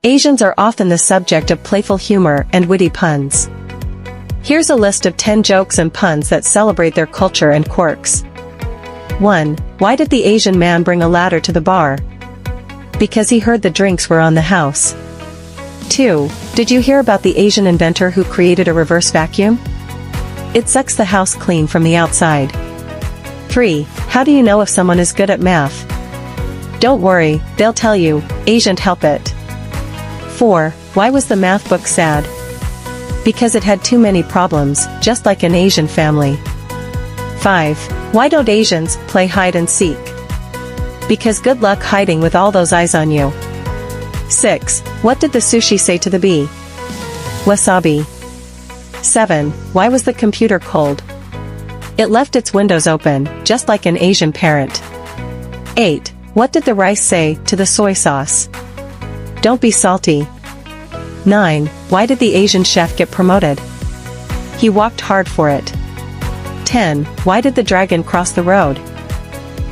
Asians are often the subject of playful humor and witty puns. Here's a list of 10 jokes and puns that celebrate their culture and quirks. 1. Why did the Asian man bring a ladder to the bar? Because he heard the drinks were on the house. 2. Did you hear about the Asian inventor who created a reverse vacuum? It sucks the house clean from the outside. 3. How do you know if someone is good at math? Don't worry, they'll tell you, Asian help it. 4. Why was the math book sad? Because it had too many problems, just like an Asian family. 5. Why don't Asians play hide and seek? Because good luck hiding with all those eyes on you. 6. What did the sushi say to the bee? Wasabi. 7. Why was the computer cold? It left its windows open, just like an Asian parent. 8. What did the rice say to the soy sauce? Don't be salty. 9. Why did the Asian chef get promoted? He worked hard for it. 10. Why did the dragon cross the road?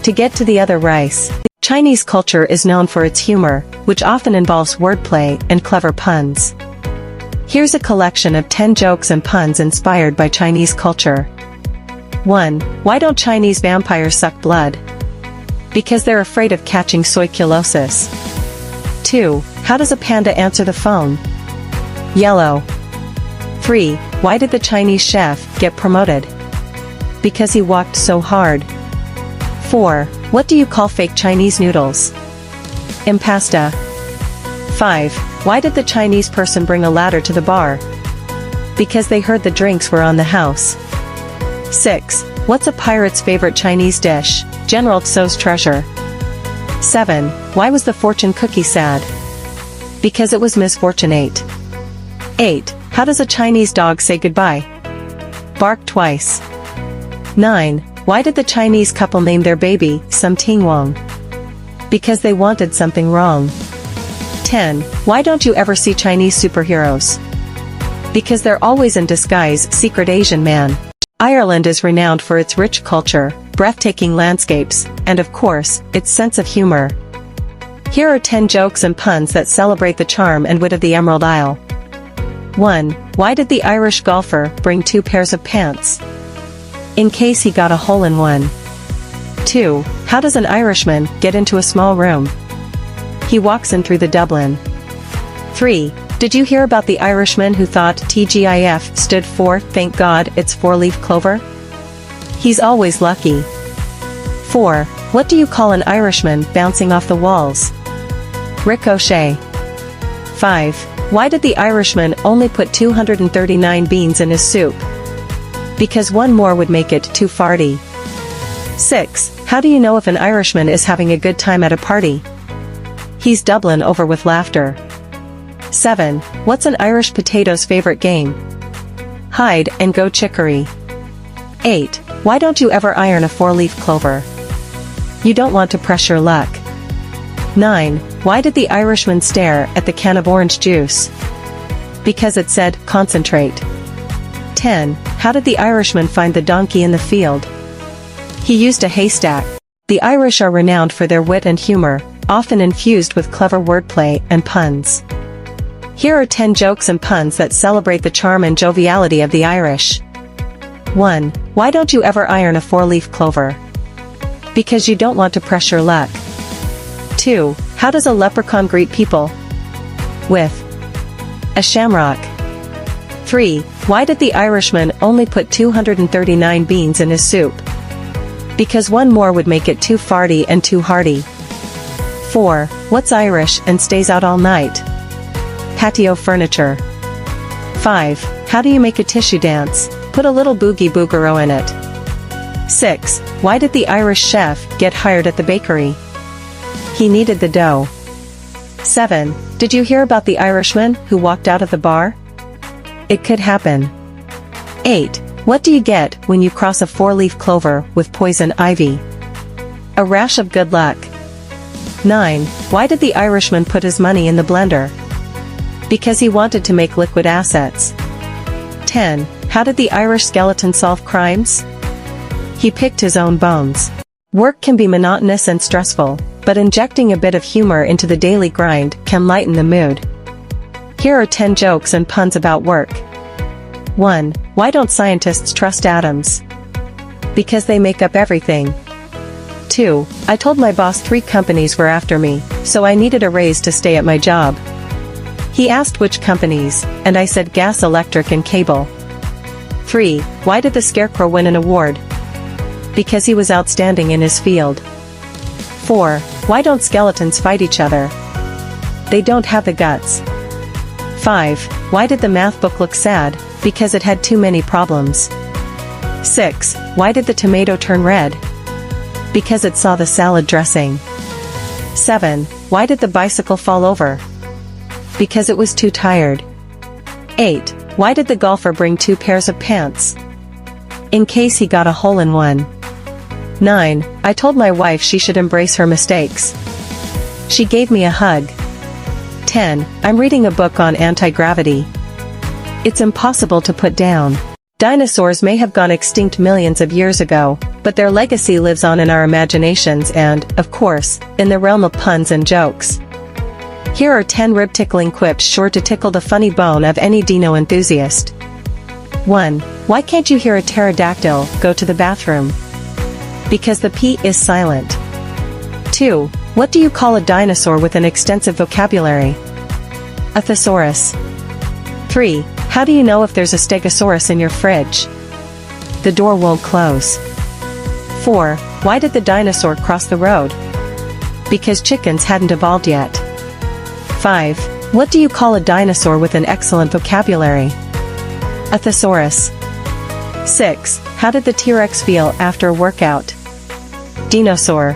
To get to the other rice. Chinese culture is known for its humor, which often involves wordplay and clever puns. Here's a collection of 10 jokes and puns inspired by Chinese culture. 1. Why don't Chinese vampires suck blood? Because they're afraid of catching soiculosis. 2. How does a panda answer the phone? Yellow. 3. Why did the Chinese chef get promoted? Because he walked so hard. 4. What do you call fake Chinese noodles? Impasta. 5. Why did the Chinese person bring a ladder to the bar? Because they heard the drinks were on the house. 6. What's a pirate's favorite Chinese dish? General Tso's treasure. 7. Why was the fortune cookie sad? Because it was misfortunate. 8. How does a Chinese dog say goodbye? Bark twice. 9. Why did the Chinese couple name their baby Something Wrong? Because they wanted something wrong. 10. Why don't you ever see Chinese superheroes? Because they're always in disguise. Secret Asian man. Ireland is renowned for its rich culture, breathtaking landscapes, and of course, its sense of humor. Here are 10 jokes and puns that celebrate the charm and wit of the Emerald Isle. 1. Why did the Irish golfer bring 2 pairs of pants? In case he got a hole-in-one. 2. How does an Irishman get into a small room? He walks in through the Dublin. 3. Did you hear about the Irishman who thought TGIF stood for Thank God It's 4-leaf clover? He's always lucky. 4. What do you call an Irishman bouncing off the walls? Ricochet. 5. Why did the Irishman only put 239 beans in his soup? Because one more would make it too farty. 6. How do you know if an Irishman is having a good time at a party? He's doubling over with laughter. 7. What's an Irish potato's favorite game? Hide and go chicory. 8. Why don't you ever iron a 4-leaf clover? You don't want to press your luck. 9. Why did the Irishman stare at the can of orange juice? Because it said, concentrate. 10. How did the Irishman find the donkey in the field? He used a haystack. The Irish are renowned for their wit and humor, often infused with clever wordplay and puns. Here are 10 jokes and puns that celebrate the charm and joviality of the Irish. 1. Why don't you ever iron a 4-leaf clover? Because you don't want to press your luck. 2. How does a leprechaun greet people? With a shamrock. 3. Why did the Irishman only put 239 beans in his soup? Because one more would make it too farty and too hearty. 4. What's Irish and stays out all night? Patio furniture. 5. How do you make a tissue dance? Put a little boogie boogero in it. 6. Why did the Irish chef get hired at the bakery? He needed the dough. 7. Did you hear about the Irishman who walked out of the bar? It could happen. 8. What do you get when you cross a 4-leaf clover with poison ivy? A rash of good luck. 9. Why did the Irishman put his money in the blender? Because he wanted to make liquid assets. 10. How did the Irish skeleton solve crimes? He picked his own bones. Work can be monotonous and stressful, but injecting a bit of humor into the daily grind can lighten the mood. Here are 10 jokes and puns about work. 1. Why don't scientists trust atoms? Because they make up everything. 2. I told my boss 3 companies were after me, so I needed a raise to stay at my job. He asked which companies, and I said gas, electric and cable. 3. Why did the Scarecrow win an award? Because he was outstanding in his field. 4. Why don't skeletons fight each other? They don't have the guts. 5. Why did the math book look sad? Because it had too many problems. 6. Why did the tomato turn red? Because it saw the salad dressing. 7. Why did the bicycle fall over? Because it was too tired. 8. Why did the golfer bring 2 pairs of pants? In case he got a hole-in-one. 9. I told my wife she should embrace her mistakes. She gave me a hug. 10. I'm reading a book on anti-gravity. It's impossible to put down. Dinosaurs may have gone extinct millions of years ago, but their legacy lives on in our imaginations and, of course, in the realm of puns and jokes. Here are 10 rib-tickling quips sure to tickle the funny bone of any dino enthusiast. 1. Why can't you hear a pterodactyl go to the bathroom? Because the P is silent. 2. What do you call a dinosaur with an extensive vocabulary? A thesaurus. 3. How do you know if there's a stegosaurus in your fridge? The door won't close. 4. Why did the dinosaur cross the road? Because chickens hadn't evolved yet. 5. What do you call a dinosaur with an excellent vocabulary? A thesaurus. 6. How did the T-Rex feel after a workout? Dinosaur.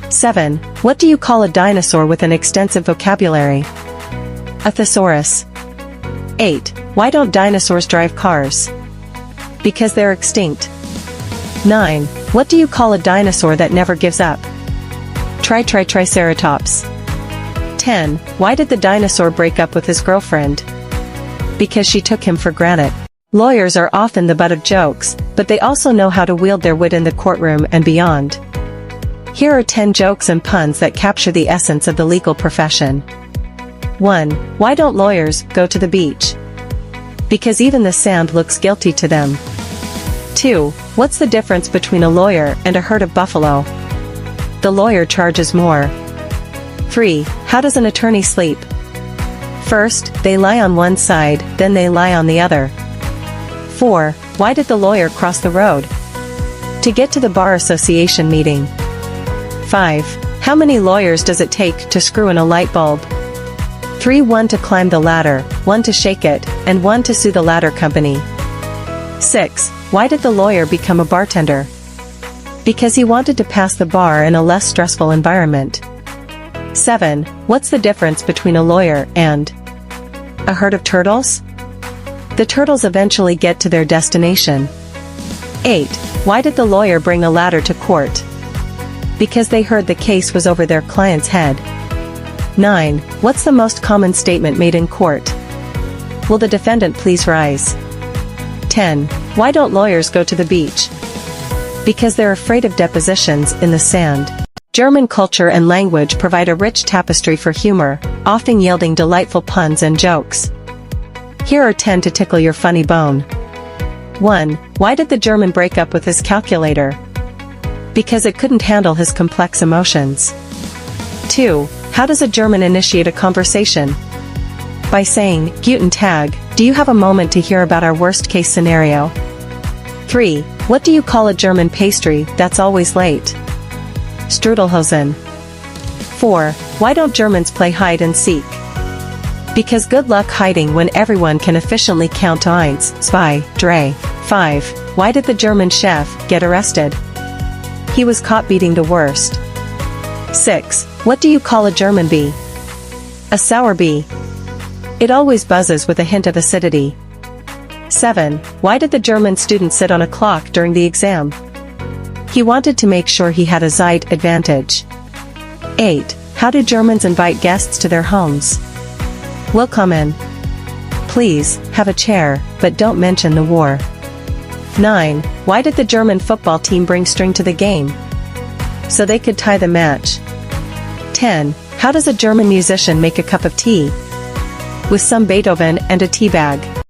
7. What do you call a dinosaur with an extensive vocabulary? A thesaurus. 8. Why don't dinosaurs drive cars? Because they're extinct. 9. What do you call a dinosaur that never gives up? Triceratops. 10. Why did the dinosaur break up with his girlfriend? Because she took him for granted. Lawyers are often the butt of jokes, but they also know how to wield their wit in the courtroom and beyond. Here are 10 jokes and puns that capture the essence of the legal profession. 1. Why don't lawyers go to the beach? Because even the sand looks guilty to them. 2. What's the difference between a lawyer and a herd of buffalo? The lawyer charges more. 3. How does an attorney sleep? First, they lie on one side, then they lie on the other. 4. Why did the lawyer cross the road? To get to the bar association meeting. 5. How many lawyers does it take to screw in a light bulb? 3. 1 to climb the ladder, 1 to shake it, and 1 to sue the ladder company. 6. Why did the lawyer become a bartender? Because he wanted to pass the bar in a less stressful environment. 7. What's the difference between a lawyer and a herd of turtles? The turtles eventually get to their destination. 8. Why did the lawyer bring a ladder to court? Because they heard the case was over their client's head. 9. What's the most common statement made in court? Will the defendant please rise? 10. Why don't lawyers go to the beach? Because they're afraid of depositions in the sand. German culture and language provide a rich tapestry for humor, often yielding delightful puns and jokes. Here are 10 to tickle your funny bone. 1. Why did the German break up with his calculator? Because it couldn't handle his complex emotions. 2. How does a German initiate a conversation? By saying, Guten Tag, do you have a moment to hear about our worst-case scenario? 3. What do you call a German pastry that's always late? Strudelhosen. 4. Why don't Germans play hide and seek? Because good luck hiding when everyone can efficiently count 1, 2, 3. 5. Why did the German chef get arrested? He was caught beating the worst. 6. What do you call a German bee? A sour bee. It always buzzes with a hint of acidity. 7. Why did the German student sit on a clock during the exam? He wanted to make sure he had a Zeit advantage. 8. How do Germans invite guests to their homes? Willkommen. Please, have a chair, but don't mention the war. 9. Why did the German football team bring string to the game? So they could tie the match. 10. How does a German musician make a cup of tea? with some Beethoven and a tea bag.